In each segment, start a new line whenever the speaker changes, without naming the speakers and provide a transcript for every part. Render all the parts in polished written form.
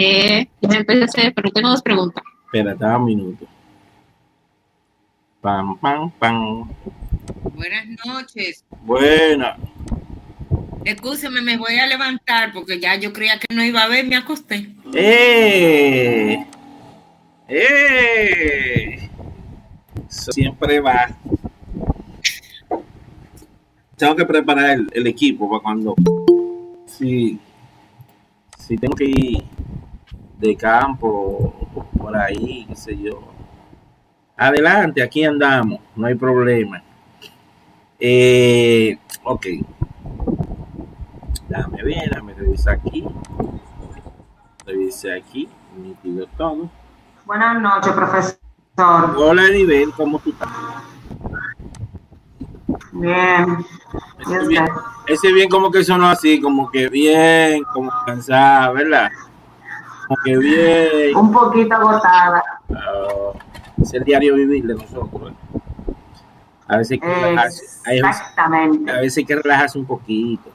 Ya empecé, pero tengo dos preguntas.
Espérate un minuto. Pam, pam, pam.
Buenas noches.
Buena.
Excúseme, me voy a levantar porque ya yo creía que no iba a ver, me acosté.
Eso siempre va. Tengo que preparar el equipo para cuando si tengo que ir de campo por ahí, qué sé yo. Adelante, aquí andamos, no hay problema. Ok. Déjame ver, déjame revisar aquí. Revise aquí, nítido todo.
Buenas noches, profesor.
Hola, Nivel, ¿cómo tú estás?
Bien.
Ese bien como que sonó así, como que bien, como cansada, ¿verdad? Como que bien.
Un poquito agotada.
Es el diario vivir de nosotros. A veces hay que relajarse.
Exactamente.
A veces hay que relajarse un poquito.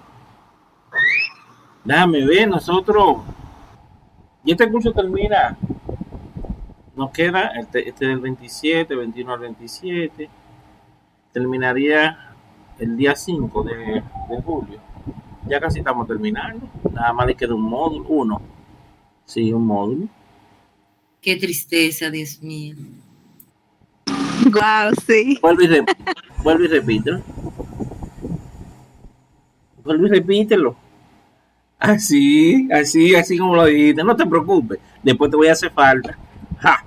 Déjame ver, nosotros. Y este curso termina. Nos queda este del 27, 21 al 27. Terminaría el día 5 de julio. Ya casi estamos terminando. Nada más le queda un módulo, uno. Sí, un módulo.
Qué tristeza, Dios mío.
Wow, sí.
Vuelve y repítelo. Vuelve y repítelo. Así como lo dijiste. No te preocupes. Después te voy a hacer falta. Ja.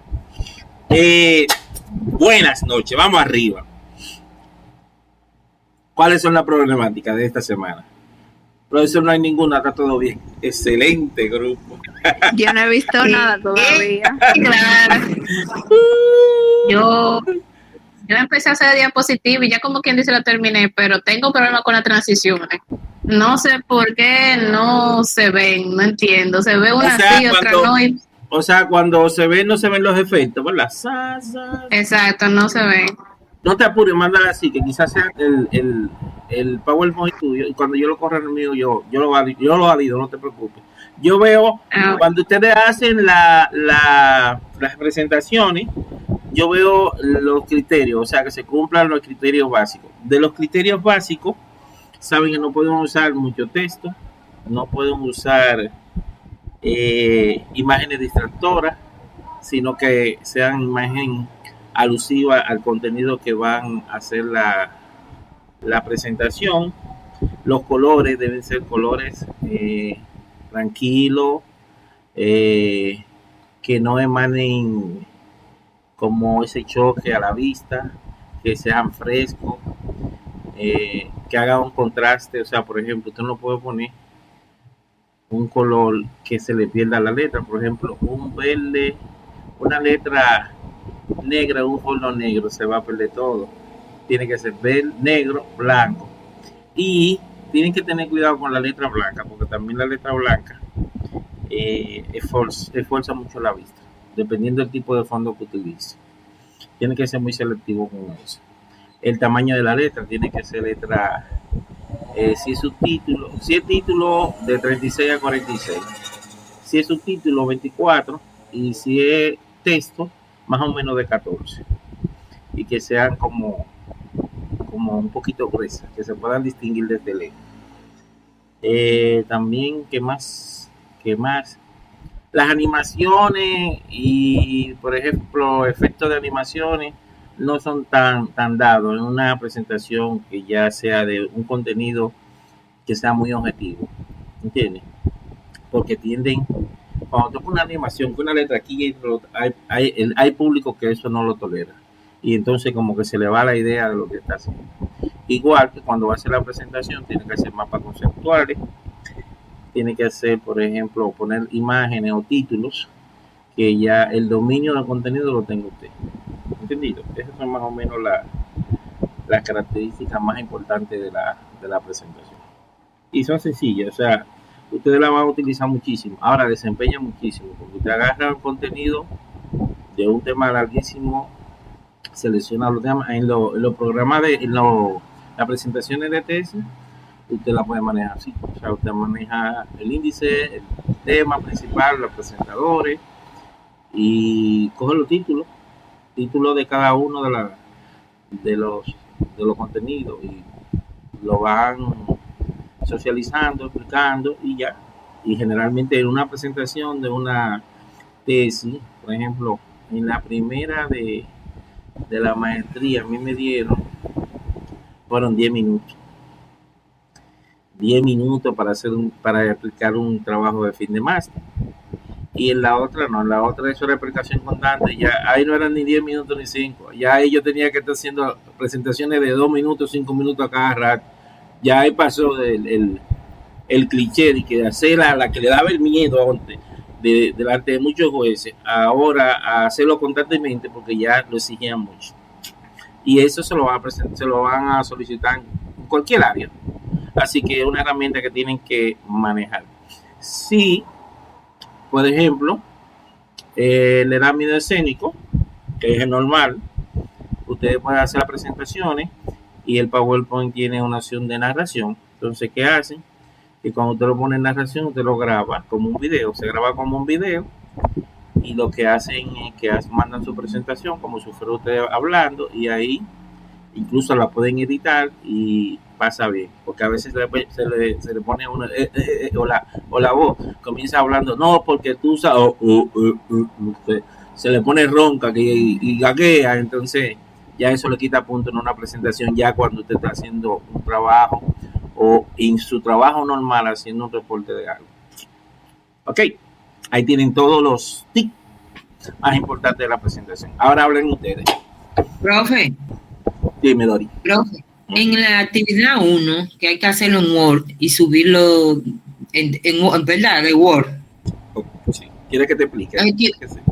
Buenas noches. Vamos arriba. ¿Cuáles son las problemáticas de esta semana? Profesor, no hay ninguna, está todo bien. Excelente grupo.
Yo no he visto nada todavía.
Claro.
Yo empecé a hacer diapositivas y ya como quien dice la terminé, pero tengo problemas con las transiciones. No sé por qué no se ven, no entiendo. Se ve una así, otra no.
O sea, cuando se ven, no se ven los efectos, ¿verdad?
Exacto, no se ven.
No te apures, mándala así, que quizás sea el PowerPoint tuyo, y cuando yo lo corra en el mío, yo lo valido, no te preocupes. Yo veo, cuando ustedes hacen las presentaciones, yo veo los criterios, o sea, que se cumplan los criterios básicos. De los criterios básicos, saben que no podemos usar mucho texto, no podemos usar imágenes distractoras, sino que sean imágenes alusivas al contenido que van a hacer la presentación. Los colores deben ser colores tranquilos, que no emanen como ese choque a la vista, que sean frescos, que haga un contraste. O sea, por ejemplo, usted no puede poner un color que se le pierda la letra, por ejemplo, un verde, una letra negra, un fondo negro, se va a perder todo. Tiene que ser verde, negro, blanco. Y tienen que tener cuidado con la letra blanca, porque también la letra blanca esfuerza mucho la vista, dependiendo del tipo de fondo que utilice. Tiene que ser muy selectivo con eso. El tamaño de la letra tiene que ser letra, si es título de 36 a 46, si es subtítulo 24, y si es texto más o menos de 14, y que sean como un poquito gruesas, que se puedan distinguir desde lejos. También, ¿qué más? Las animaciones y, por ejemplo, efectos de animaciones no son tan dados en una presentación que ya sea de un contenido que sea muy objetivo, ¿entiendes? Porque tienden, cuando toca una animación con una letra aquí, hay público que eso no lo tolera, y entonces como que se le va la idea de lo que está haciendo. Igual que cuando va a hacer la presentación, tiene que hacer mapas conceptuales, tiene que hacer, por ejemplo, poner imágenes o títulos, que ya el dominio del contenido lo tenga usted. ¿Entendido? Esas son más o menos las características más importantes de la presentación. Y son sencillas, o sea, ustedes la van a utilizar muchísimo. Ahora desempeña muchísimo, porque usted agarra el contenido de un tema larguísimo, selecciona los temas en los programas las presentaciones de tesis. usted la puede manejar así. O sea, usted maneja el índice, el tema principal, los presentadores, y coge los títulos de cada uno de los contenidos, y lo van socializando, explicando, y ya. Y generalmente en una presentación de una tesis, por ejemplo, en la primera de la maestría, a mí me dieron, fueron 10 minutos. 10 minutos para explicar un trabajo de fin de máster. Y en la otra no, en la otra eso era explicación constante, ya ahí no eran ni 10 minutos ni 5, ya ahí yo tenía que estar haciendo presentaciones de 2 minutos, 5 minutos a cada rato. Ya ahí pasó el cliché de que hacer la que le daba el miedo antes delante de muchos jueces, ahora a hacerlo constantemente porque ya lo exigían mucho. Y eso se lo van a solicitar en cualquier área. Así que es una herramienta que tienen que manejar. Sí, por ejemplo, le da miedo escénico, que es el normal, ustedes pueden hacer las presentaciones y el PowerPoint tiene una opción de narración. Entonces, ¿qué hacen? Que cuando usted lo pone en narración, usted lo graba como un video, se graba como un video, y lo que hacen es que mandan su presentación como si fuera usted hablando, y ahí incluso la pueden editar y pasa bien, porque a veces se le pone una o la voz comienza hablando, no, porque tú sabes, se le pone ronca y gaguea, entonces ya eso le quita punto en una presentación, ya cuando usted está haciendo un trabajo o en su trabajo normal haciendo un reporte de algo. Ok, ahí tienen todos los tips más importantes de la presentación. Ahora hablen ustedes.
Profe,
Dime, Dori.
profe, en la actividad 1, que hay que hacerlo en Word y subirlo en verdad, de Word.
Sí. ¿Quieres que te explique?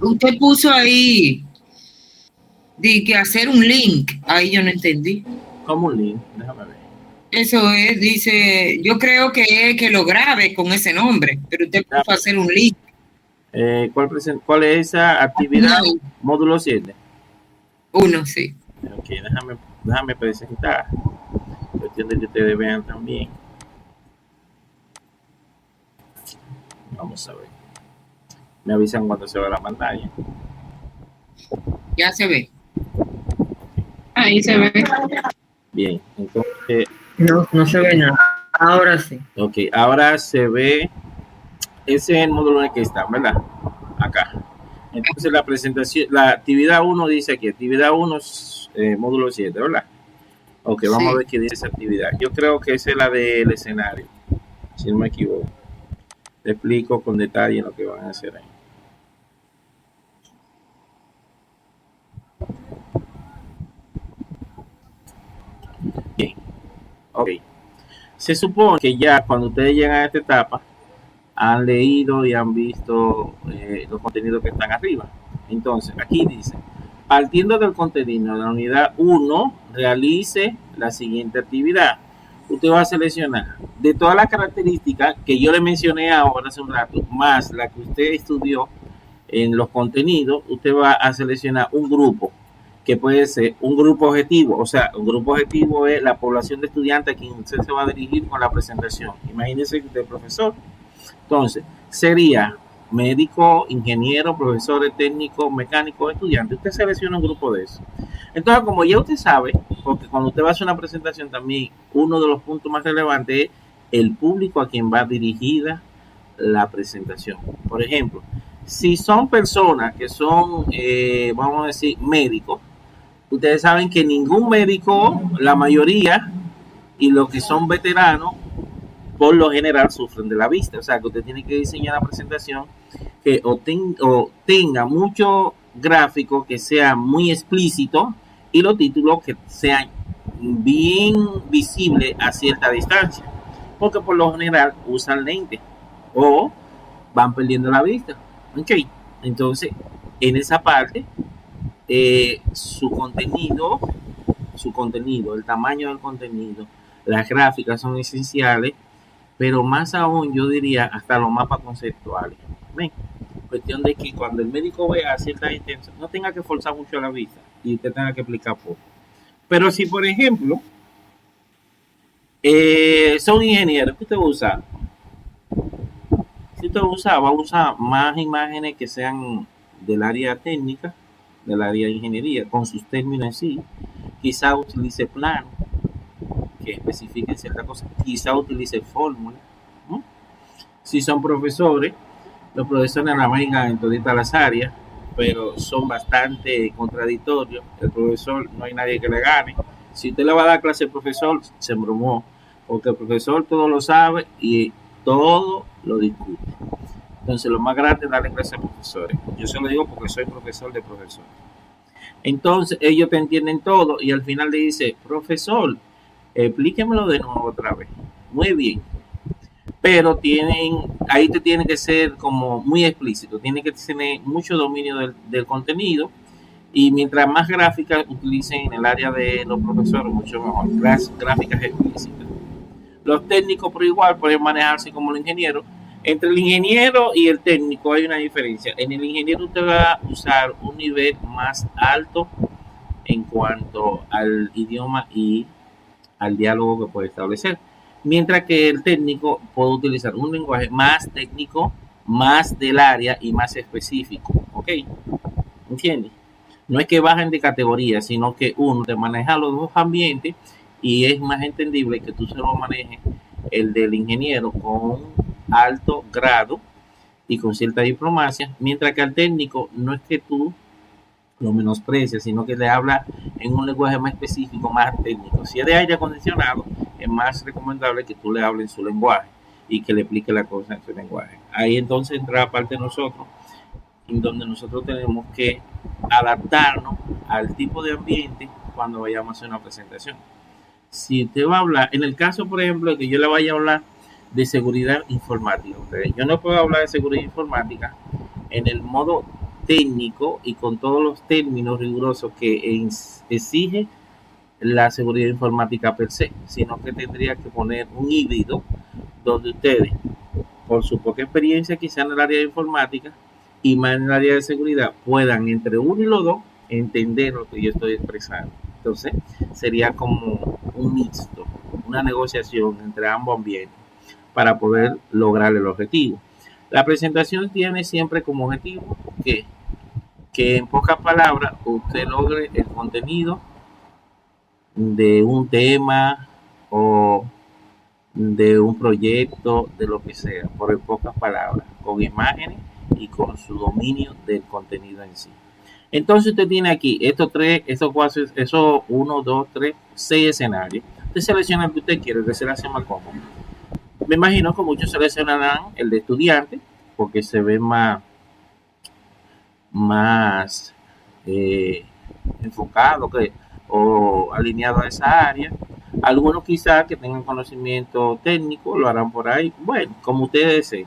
Usted puso ahí de que hacer un link. Ahí yo no entendí.
¿Cómo un link? Déjame ver.
Eso es, dice, yo creo que es que lo grabe con ese nombre, pero usted puso hacer un link.
¿Cuál es esa actividad?
No.
Módulo 7.
1, sí.
Ok, déjame presentar. Cuestión de que ustedes vean también. Vamos a ver. Me avisan cuando se va la pantalla.
Ya se ve.
Ahí se ve.
Bien, entonces.
No se ve nada. Ahora sí.
Ok, ahora se ve. Ese es el módulo en el que está, ¿verdad? Acá. Entonces la presentación, la actividad 1 dice aquí, actividad 1 módulo 7, ¿verdad? Ok, vamos a ver qué dice esa actividad. Yo creo que esa es la del escenario, si no me equivoco. Te explico con detalle lo que van a hacer ahí. Bien, ok. Se supone que ya cuando ustedes llegan a esta etapa, han leído y han visto los contenidos que están arriba. Entonces, aquí dice, partiendo del contenido de la unidad 1, realice la siguiente actividad. Usted va a seleccionar de todas las características que yo le mencioné ahora hace un rato, más la que usted estudió en los contenidos, usted va a seleccionar un grupo, que puede ser un grupo objetivo. O sea, un grupo objetivo es la población de estudiantes a quien usted se va a dirigir con la presentación. Imagínese que usted es profesor. Entonces, sería médico, ingeniero, profesores, técnicos, mecánicos, estudiantes. Usted selecciona un grupo de eso. Entonces, como ya usted sabe, porque cuando usted va a hacer una presentación también, uno de los puntos más relevantes es el público a quien va dirigida la presentación. Por ejemplo, si son personas que son, vamos a decir, médicos, ustedes saben que ningún médico, la mayoría, y los que son veteranos, por lo general sufren de la vista. O sea, que usted tiene que diseñar la presentación que o tenga mucho gráfico, que sea muy explícito, y los títulos que sean bien visibles a cierta distancia, porque por lo general usan lentes o van perdiendo la vista. Ok, entonces en esa parte su contenido, el tamaño del contenido, las gráficas son esenciales, pero más aún yo diría hasta los mapas conceptuales. ¿Ven? Cuestión de que cuando el médico vea ciertas intenciones no tenga que forzar mucho la vista y usted tenga que explicar poco. Pero si por ejemplo Son ingenieros. ¿Qué usted va a usar? Si usted va a usar más imágenes que sean del área técnica, del área de ingeniería, con sus términos en sí. Quizá utilice plano, que especifiquen ciertas cosas. Quizá utilice fórmula. ¿No? Si son profesores, los profesores navegan en todas las áreas, pero son bastante contradictorios. El profesor, no hay nadie que le gane. Si usted le va a dar clase al profesor, se embromó, porque el profesor todo lo sabe y todo lo discute. Entonces, lo más grande es darle clase a profesores. Yo se lo digo porque soy profesor de profesores. Entonces, ellos te entienden todo y al final le dice, profesor, explíquemelo de nuevo otra vez. Muy bien. Pero ahí te tiene que ser como muy explícito, tiene que tener mucho dominio del contenido y mientras más gráficas utilicen en el área de los profesores, mucho mejor, gráficas explícitas. Los técnicos por igual pueden manejarse como los ingenieros. Entre el ingeniero y el técnico hay una diferencia. En el ingeniero usted va a usar un nivel más alto en cuanto al idioma y al diálogo que puede establecer. Mientras que el técnico puede utilizar un lenguaje más técnico, más del área y más específico. ¿Ok? ¿Entiendes? No es que bajen de categoría, sino que uno te maneja los dos ambientes y es más entendible que tú se lo manejes el del ingeniero con alto grado y con cierta diplomacia, mientras que al técnico no es que tú lo menosprecias, sino que le habla en un lenguaje más específico, más técnico. Si es de aire acondicionado, es más recomendable que tú le hables en su lenguaje y que le explique la cosa en su lenguaje. Ahí entonces entra la parte de nosotros, en donde nosotros tenemos que adaptarnos al tipo de ambiente cuando vayamos a hacer una presentación. Si usted va a hablar, en el caso, por ejemplo, que yo le vaya a hablar de seguridad informática, ¿okay? Yo no puedo hablar de seguridad informática en el modo técnico y con todos los términos rigurosos que exige la seguridad informática per se, sino que tendría que poner un híbrido donde ustedes, por su poca experiencia quizá en el área de informática y más en el área de seguridad, puedan entre uno y los dos entender lo que yo estoy expresando. Entonces sería como un mixto, una negociación entre ambos ambientes para poder lograr el objetivo. La presentación tiene siempre como objetivo que en pocas palabras usted logre el contenido de un tema o de un proyecto, de lo que sea, por en pocas palabras, con imágenes y con su dominio del contenido en sí. Entonces usted tiene aquí estos 1, 2, 3, 6 escenarios. Usted selecciona el que usted quiere, que se le hace más cómodo. Me imagino que muchos seleccionarán el de estudiante, porque se ve más enfocado o alineado a esa área. Algunos quizás que tengan conocimiento técnico lo harán por ahí, bueno, como ustedes deseen,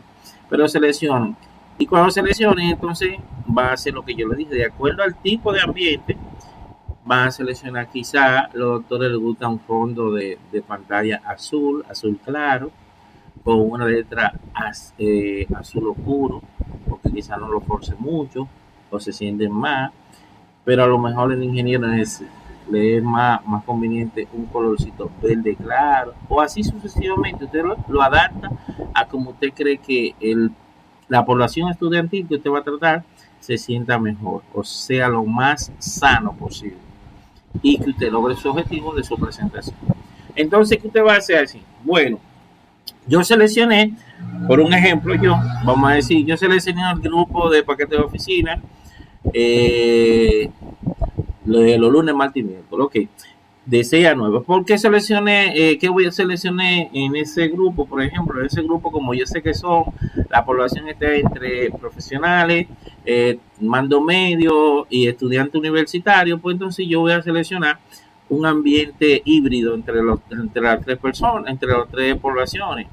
pero seleccionen. Y cuando seleccionen, entonces va a hacer lo que yo les dije, de acuerdo al tipo de ambiente, van a seleccionar quizás, los doctores les gusta un fondo de pantalla azul claro, con una letra azul oscuro, porque quizás no lo force mucho o se sienten más, pero a lo mejor el ingeniero le es más conveniente un colorcito verde claro, o así sucesivamente. Usted lo adapta a como usted cree que la población estudiantil que usted va a tratar se sienta mejor, o sea, lo más sano posible, y que usted logre su objetivo de su presentación. Entonces, ¿qué usted va a hacer así? Bueno, yo seleccioné, por un ejemplo, vamos a decir, yo seleccioné el grupo de paquetes de oficina, los lunes, martes y miércoles, ok, de 6 a 9. ¿Por qué seleccioné, qué voy a seleccionar en ese grupo? Por ejemplo, en ese grupo, como yo sé que la población está entre profesionales, mando medio y estudiantes universitarios, pues entonces yo voy a seleccionar un ambiente híbrido entre las tres personas, entre las tres poblaciones.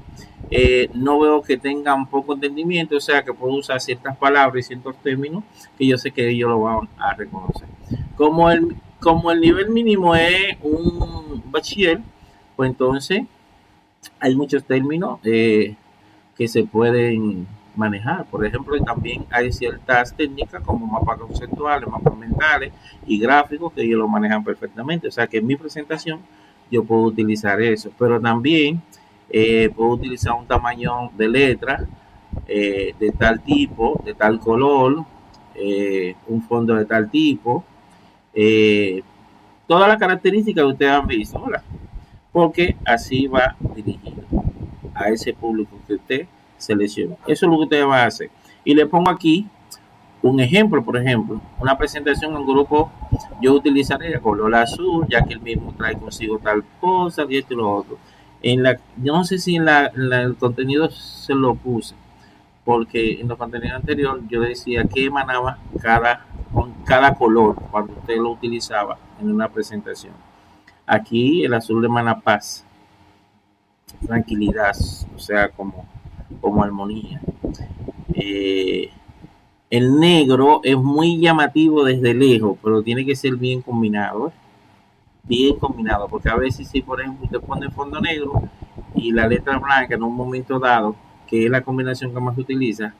No veo que tengan poco entendimiento, o sea que puedo usar ciertas palabras y ciertos términos que yo sé que ellos lo van a reconocer. Como el nivel mínimo es un bachiller, pues entonces hay muchos términos que se pueden manejar. Por ejemplo, también hay ciertas técnicas como mapas conceptuales, mapas mentales y gráficos que ellos lo manejan perfectamente. O sea que en mi presentación yo puedo utilizar eso, pero también puedo utilizar un tamaño de letra de tal tipo, de tal color, un fondo de tal tipo, todas las características que ustedes han visto, ¿verdad? Porque así va dirigido a ese público que usted selecciona. Eso es lo que usted va a hacer. Y le pongo aquí un ejemplo, por ejemplo, una presentación en grupo, yo utilizaría color azul, ya que el mismo trae consigo tal cosa, y esto y lo otro. Yo no sé si en el contenido se lo puse, porque en los contenidos anteriores yo decía que emanaba con cada color cuando usted lo utilizaba en una presentación. Aquí el azul emana paz, tranquilidad, o sea, como armonía. El negro es muy llamativo desde lejos, pero tiene que ser bien combinado, porque a veces si por ejemplo usted pone el fondo negro y la letra blanca en un momento dado, que es la combinación que más se utiliza,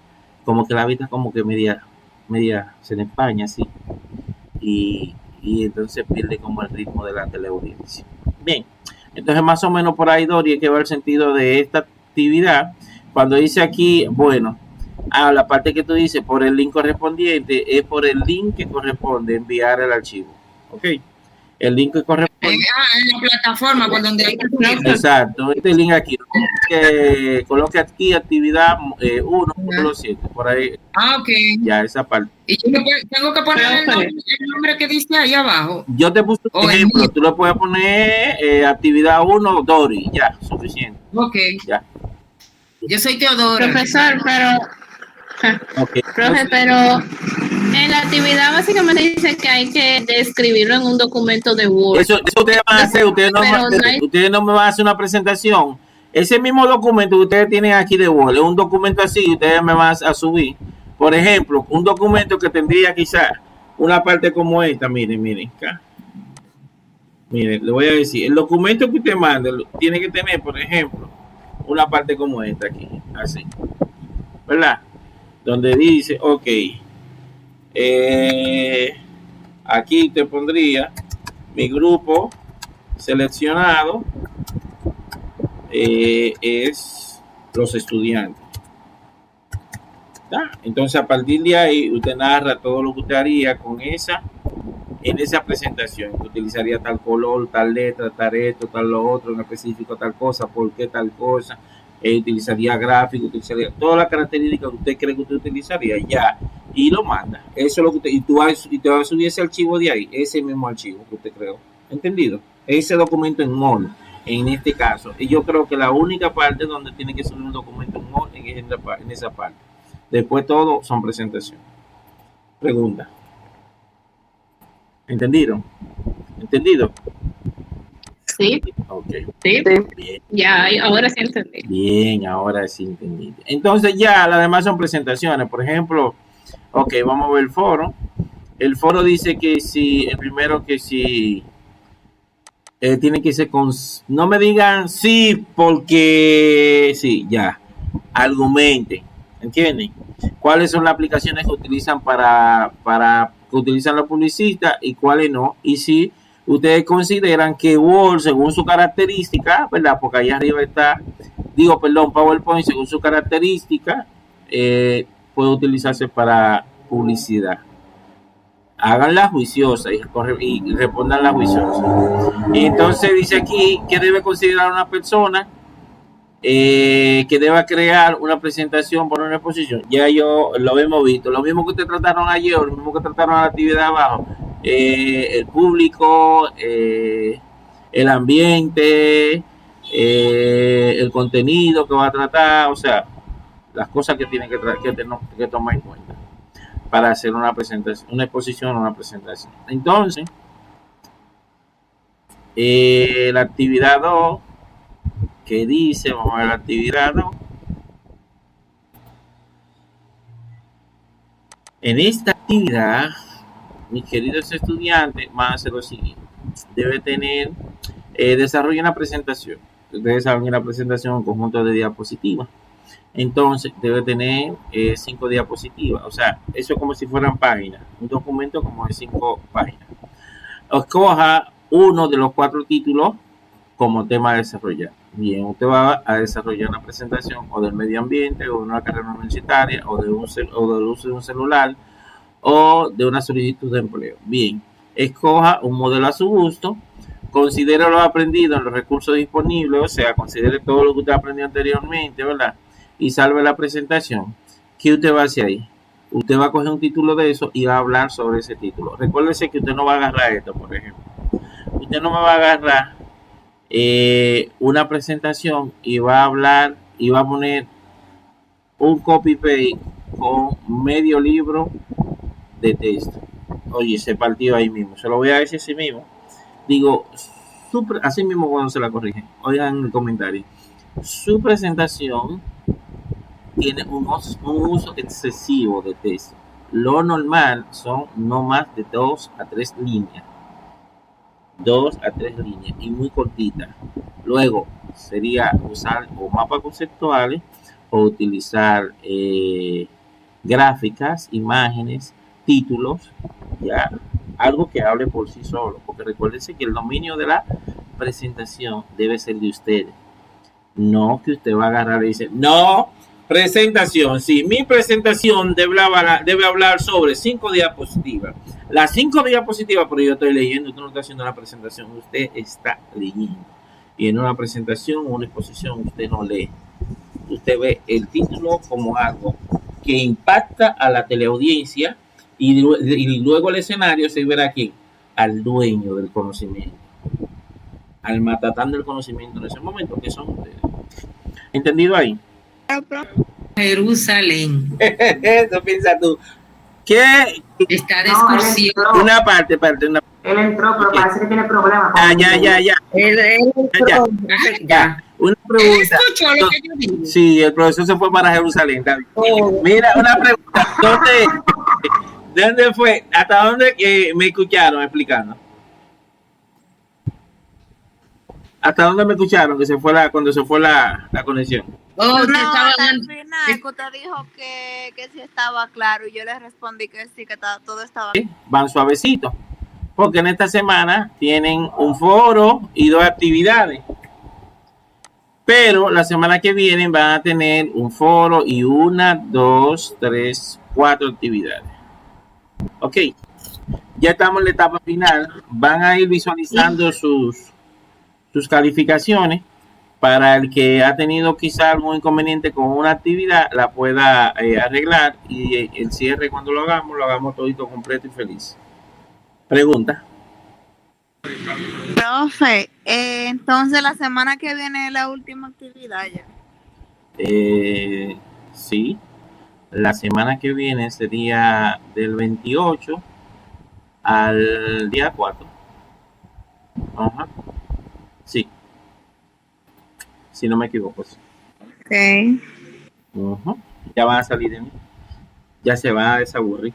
como que la vista como que media se le empaña así, y entonces pierde como el ritmo de la audiencia. Bien, entonces más o menos por ahí, Dori, que va el sentido de esta actividad. Cuando dice aquí, bueno, la parte que tú dices por el link correspondiente es por el link que corresponde enviar el archivo, ¿ok? El link que corresponde
en la plataforma por donde hay que
exacto, este link aquí, coloque aquí actividad 1, módulo 7, por ahí.
Ok.
Ya, esa parte.
Y yo tengo que poner el nombre que dice ahí abajo.
Yo te puse un ejemplo, tú le puedes poner actividad 1, Dori, ya, suficiente.
Ok.
Ya.
Yo soy Teodora.
Profesor,
Okay.
Profe, pero en la actividad básicamente dice que hay que describirlo en un documento de Word.
Eso ustedes van a hacer, ustedes no me van a hacer una presentación. Ese mismo documento que ustedes tienen aquí de Word, es un documento así, ustedes me van a subir. Por ejemplo, un documento que tendría quizás una parte como esta, miren, acá. Miren, le voy a decir, el documento que usted mande tiene que tener, por ejemplo, una parte como esta aquí, así, ¿verdad? Donde dice, ok, aquí te pondría mi grupo seleccionado es los estudiantes. ¿Está? Entonces a partir de ahí usted narra todo lo que usted haría en esa presentación, que utilizaría tal color, tal letra, tal esto, tal lo otro, en específico tal cosa, por qué tal cosa, utilizaría gráfico, utilizaría todas las características que usted cree que usted utilizaría ya, y lo manda. Eso es lo que usted, y te va a subir ese archivo de ahí, ese mismo archivo que usted creó. ¿Entendido? Ese documento en Word, en este caso. Y yo creo que la única parte donde tiene que subir un documento en Word es en esa parte. Después todo son presentaciones. Pregunta. ¿Entendieron? ¿Entendido?
Sí.
Ok.
Sí.
Bien.
Ya, ahora sí entendí.
Bien, ahora sí entendí. Entonces ya las demás son presentaciones. Por ejemplo, ok, vamos a ver el foro. El foro dice que si, el primero que si tiene que ser con, no me digan sí porque sí, ya, argumenten, ¿entienden? ¿Cuáles son las aplicaciones que utilizan para que utilizan los publicistas y cuáles no? Y si ustedes consideran que Word, según su característica, ¿verdad? Porque ahí arriba está, PowerPoint, según su característica, puede utilizarse para publicidad. Háganla juiciosa y respondan la juiciosa. Y entonces dice aquí que debe considerar una persona que deba crear una presentación por una exposición. Ya yo lo hemos visto. Lo mismo que ustedes trataron ayer, lo mismo que trataron en la actividad abajo. El público, el ambiente, el contenido que va a tratar, o sea, las cosas que tienen que tomar en cuenta para hacer una presentación, una exposición o una presentación. Entonces, la actividad 2, que dice, vamos a ver la actividad 2. En esta actividad, mis queridos estudiantes, van a hacer lo siguiente. Debe tener, desarrolla una presentación. Desarrolla una presentación en conjunto de diapositivas. Entonces debe tener 5 diapositivas, o sea, eso es como si fueran páginas, un documento como de 5 páginas. Escoja uno de los 4 títulos como tema a desarrollar. Bien, usted va a desarrollar una presentación o del medio ambiente, o de una carrera universitaria, o del uso de un celular, o de una solicitud de empleo. Bien, escoja un modelo a su gusto, considere lo aprendido en los recursos disponibles, o sea, considere todo lo que usted aprendió anteriormente, ¿verdad? Y salve la presentación. ¿Qué usted va a hacer ahí? Usted va a coger un título de eso y va a hablar sobre ese título. Recuérdese que usted no va a agarrar esto, por ejemplo. Usted no me va a agarrar una presentación y va a hablar y va a poner un copy-paste con medio libro de texto. Oye, se partió ahí mismo. Se lo voy a decir así mismo. Digo, así mismo cuando se la corrigen. Oigan en el comentario. Su presentación tiene un uso excesivo de texto. Lo normal son no más de 2 a 3 líneas. 2 a 3 líneas y muy cortita. Luego sería usar o mapas conceptuales o utilizar gráficas, imágenes, títulos, ya algo que hable por sí solo, porque recuérdense que el dominio de la presentación debe ser de ustedes, no que usted va a agarrar y dice, no, presentación, sí, mi presentación debe hablar sobre 5 diapositivas. Las 5 diapositivas, pero yo estoy leyendo, usted no está haciendo una presentación, usted está leyendo. Y en una presentación o una exposición usted no lee. Usted ve el título como algo que impacta a la teleaudiencia y luego el escenario se verá aquí al dueño del conocimiento, al matatán del conocimiento en ese momento, que son ustedes. ¿Entendido ahí?
Jerusalén.
Eso piensas tú. ¿Qué?
Está de excursión.
Una parte.
Él entró, pero parece que tiene problemas.
Ya. Una pregunta.
¿Escuchó lo que yo dije?
Sí, el profesor se fue para Jerusalén. Mira, una pregunta. ¿Dónde fue? ¿Hasta dónde me escucharon explicando? ¿Hasta dónde me escucharon que cuando se fue la conexión?
No, al final que usted dijo que sí estaba claro y yo le respondí que sí, que todo estaba claro.
Van suavecito, porque en esta semana tienen un foro y 2 actividades, pero la semana que viene van a tener un foro y 1, 2, 3, 4 actividades. Ok, ya estamos en la etapa final, van a ir visualizando sus calificaciones. Para el que ha tenido quizá algún inconveniente con una actividad, la pueda arreglar y el cierre cuando lo hagamos todito completo y feliz. Pregunta.
Profe, entonces la semana que viene es la última actividad ya.
Sí, la semana que viene sería del 28 al día 4. Ajá. Sí. Si no me equivoco.
Ok.
Ya van a salir de mí. Ya se va a desaburrir.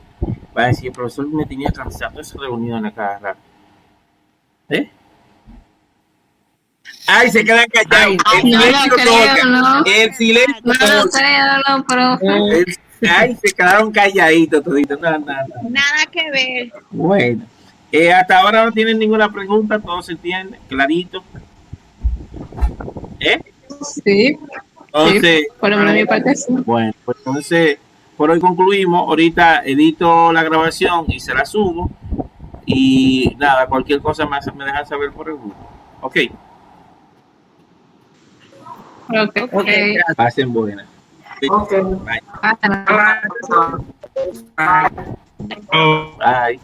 Va a decir, el profesor me tenía cansado esa reunión a cada rato. Ay, se quedan callados. El silencio toca. Ay, se quedaron calladitos toditos. Nada
que ver.
Bueno. Hasta ahora no tienen ninguna pregunta. Todo se entiende. Clarito.
Sí.
Entonces,
por mi parte sí.
Bueno, pues entonces por hoy concluimos. Ahorita edito la grabación y se la subo. Y nada, cualquier cosa más me dejan saber por el grupo. Ok.
Okay.
Pasen buenas.
Ok.
Bye.
Bye.
Bye.